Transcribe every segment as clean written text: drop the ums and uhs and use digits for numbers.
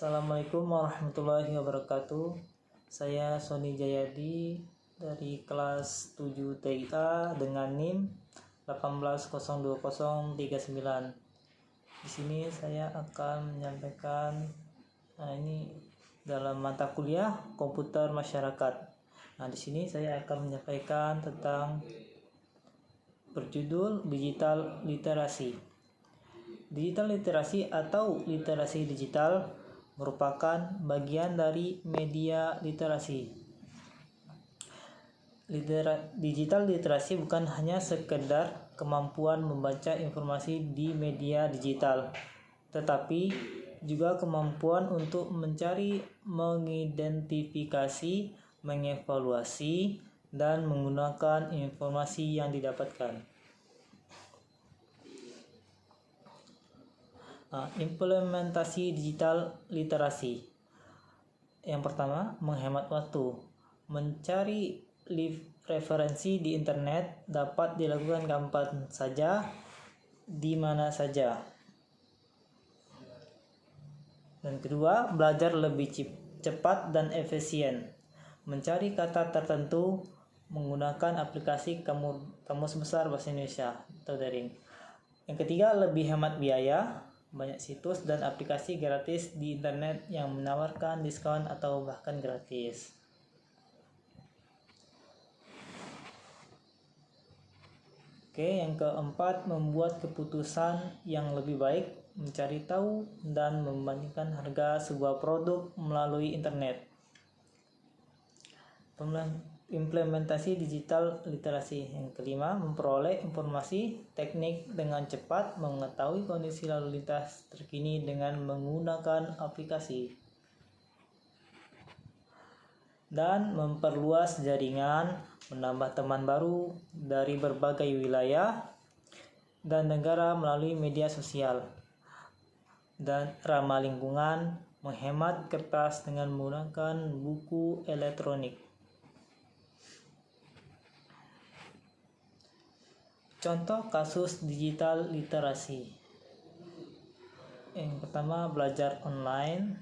Assalamualaikum warahmatullahi wabarakatuh. Saya Sony Jayadi dari kelas 7 TIA dengan NIM 1802039. Di sini saya akan menyampaikan ini dalam mata kuliah komputer masyarakat. Di sini saya akan menyampaikan tentang berjudul digital literasi. Digital literasi atau literasi digital merupakan bagian dari media literasi. Digital literasi bukan hanya sekedar kemampuan membaca informasi di media digital, tetapi juga kemampuan untuk mencari, mengidentifikasi, mengevaluasi, dan menggunakan informasi yang didapatkan. Implementasi digital literasi. Yang pertama, menghemat waktu. Mencari referensi di internet dapat dilakukan kapan saja, di mana saja. Dan kedua, belajar lebih cepat dan efisien. Mencari kata tertentu menggunakan aplikasi Kamus Besar Bahasa Indonesia atau daring. Yang ketiga, lebih hemat biaya. Banyak situs dan aplikasi gratis di internet yang menawarkan diskon atau bahkan gratis. Yang keempat, membuat keputusan yang lebih baik, mencari tahu dan membandingkan harga sebuah produk melalui internet. Implementasi digital literasi. Yang kelima, memperoleh informasi teknik dengan cepat, mengetahui kondisi lalu lintas terkini dengan menggunakan aplikasi, dan memperluas jaringan, menambah teman baru dari berbagai wilayah dan negara melalui media sosial, dan ramah lingkungan, menghemat kertas dengan menggunakan buku elektronik. Contoh kasus digital literasi. Yang pertama, belajar online.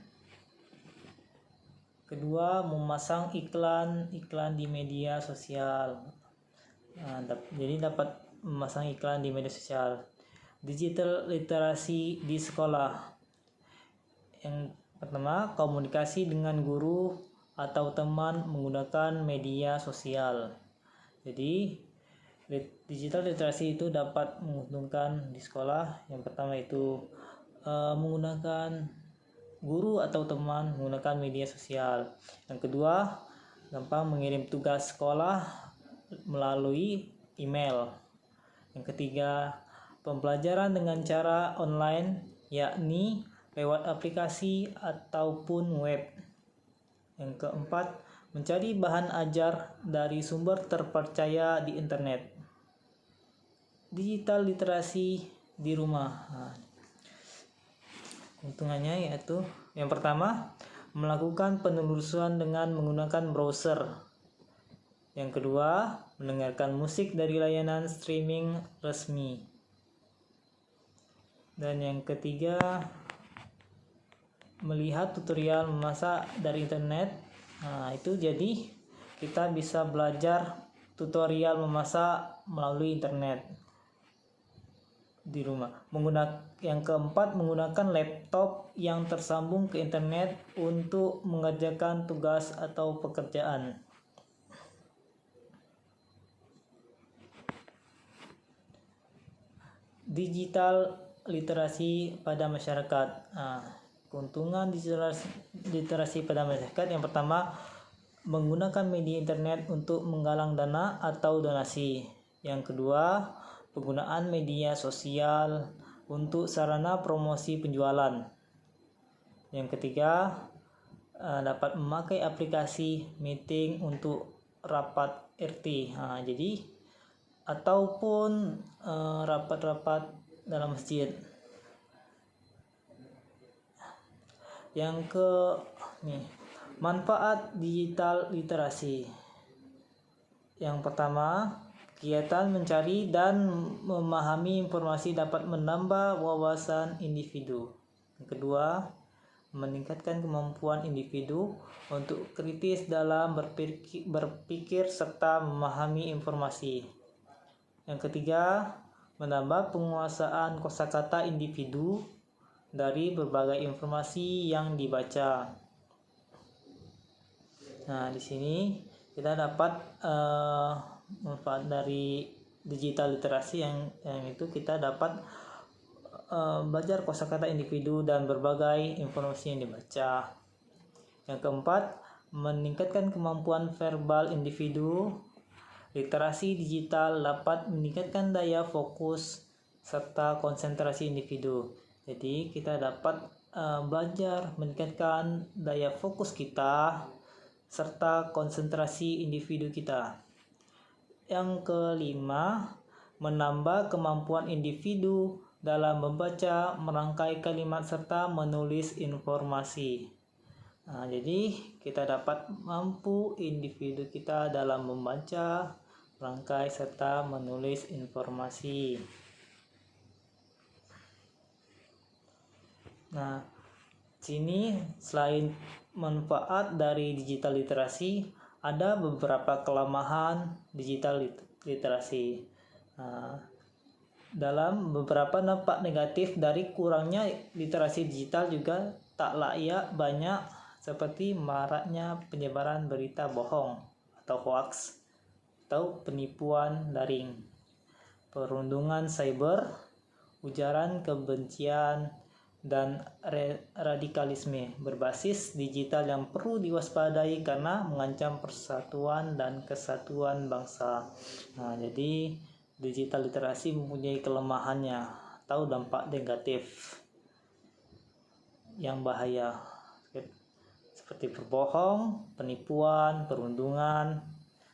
Kedua, memasang iklan di media sosial. Jadi dapat memasang iklan di media sosial. Digital literasi di sekolah. Yang pertama, komunikasi dengan guru atau teman menggunakan media sosial. Jadi digital literasi itu dapat menguntungkan di sekolah. Yang pertama itu menggunakan guru atau teman menggunakan media sosial. Yang kedua, gampang mengirim tugas sekolah melalui email. Yang ketiga, pembelajaran dengan cara online, yakni lewat aplikasi ataupun web. Yang keempat, mencari bahan ajar dari sumber terpercaya di internet. Digital literasi di rumah. Keuntungannya yaitu yang pertama, melakukan penelusuran dengan menggunakan browser. Yang kedua, mendengarkan musik dari layanan streaming resmi. Dan yang ketiga, melihat tutorial memasak dari internet. Itu jadi kita bisa belajar tutorial memasak melalui internet di rumah. Yang keempat, menggunakan laptop yang tersambung ke internet untuk mengerjakan tugas atau pekerjaan. Digital literasi pada masyarakat. Keuntungan digital literasi pada masyarakat. Yang pertama, menggunakan media internet untuk menggalang dana atau donasi. Yang kedua, penggunaan media sosial untuk sarana promosi penjualan. Yang ketiga, dapat memakai aplikasi meeting untuk rapat RT. Jadi ataupun rapat-rapat dalam masjid. Manfaat digital literasi. Yang pertama, kegiatan mencari dan memahami informasi dapat menambah wawasan individu. Yang kedua, meningkatkan kemampuan individu untuk kritis dalam berpikir serta memahami informasi. Yang ketiga, menambah penguasaan kosakata individu dari berbagai informasi yang dibaca. Nah, di sini kita dapat manfaat dari digital literasi yang itu kita dapat belajar kosakata individu dan berbagai informasi yang dibaca. Yang keempat, meningkatkan kemampuan verbal individu. Literasi digital dapat meningkatkan daya fokus serta konsentrasi individu. Jadi kita dapat belajar meningkatkan daya fokus kita serta konsentrasi individu kita. Yang kelima, menambah kemampuan individu dalam membaca, merangkai kalimat, serta menulis informasi. Nah, jadi kita dapat mampu individu kita dalam membaca, merangkai, serta menulis informasi. Nah, sini selain manfaat dari digital literasi, ada beberapa kelemahan digital literasi. Dalam beberapa dampak negatif dari kurangnya literasi digital juga tak layak banyak, seperti maraknya penyebaran berita bohong atau hoax atau penipuan daring, perundungan cyber, ujaran kebencian, dan radikalisme berbasis digital yang perlu diwaspadai karena mengancam persatuan dan kesatuan bangsa. Nah, jadi digital literasi mempunyai kelemahannya atau dampak negatif yang bahaya seperti berbohong, penipuan, perundungan,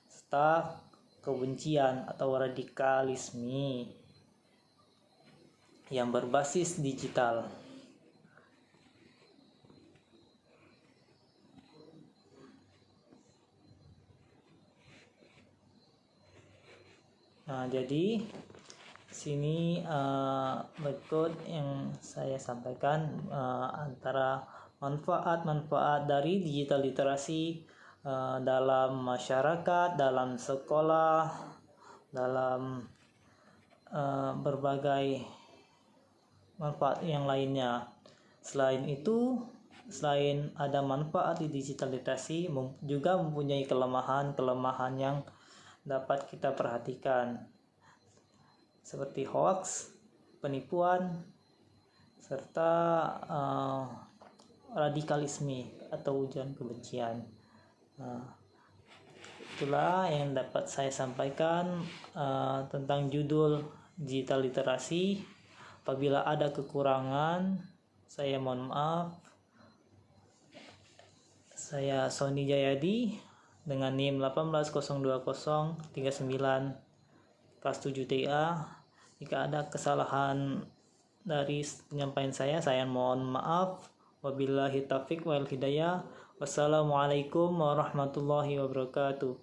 serta kebencian atau radikalisme yang berbasis digital. Nah, jadi sini berikut yang saya sampaikan antara manfaat-manfaat dari digital literasi dalam masyarakat, dalam sekolah, dalam berbagai manfaat yang lainnya. Selain itu, selain ada manfaat di digital literasi, juga mempunyai kelemahan-kelemahan yang dapat kita perhatikan, seperti hoax, penipuan, serta radikalisme atau ujaran kebencian. Itulah yang dapat saya sampaikan tentang judul digital literasi. Apabila ada kekurangan, saya mohon maaf. Saya Sony Jayadi dengan NIM 1802039 kelas 7 TA. Jika ada kesalahan dari penyampaian saya mohon maaf. Wabillahi taufiq wal hidayah. Wassalamualaikum warahmatullahi wabarakatuh.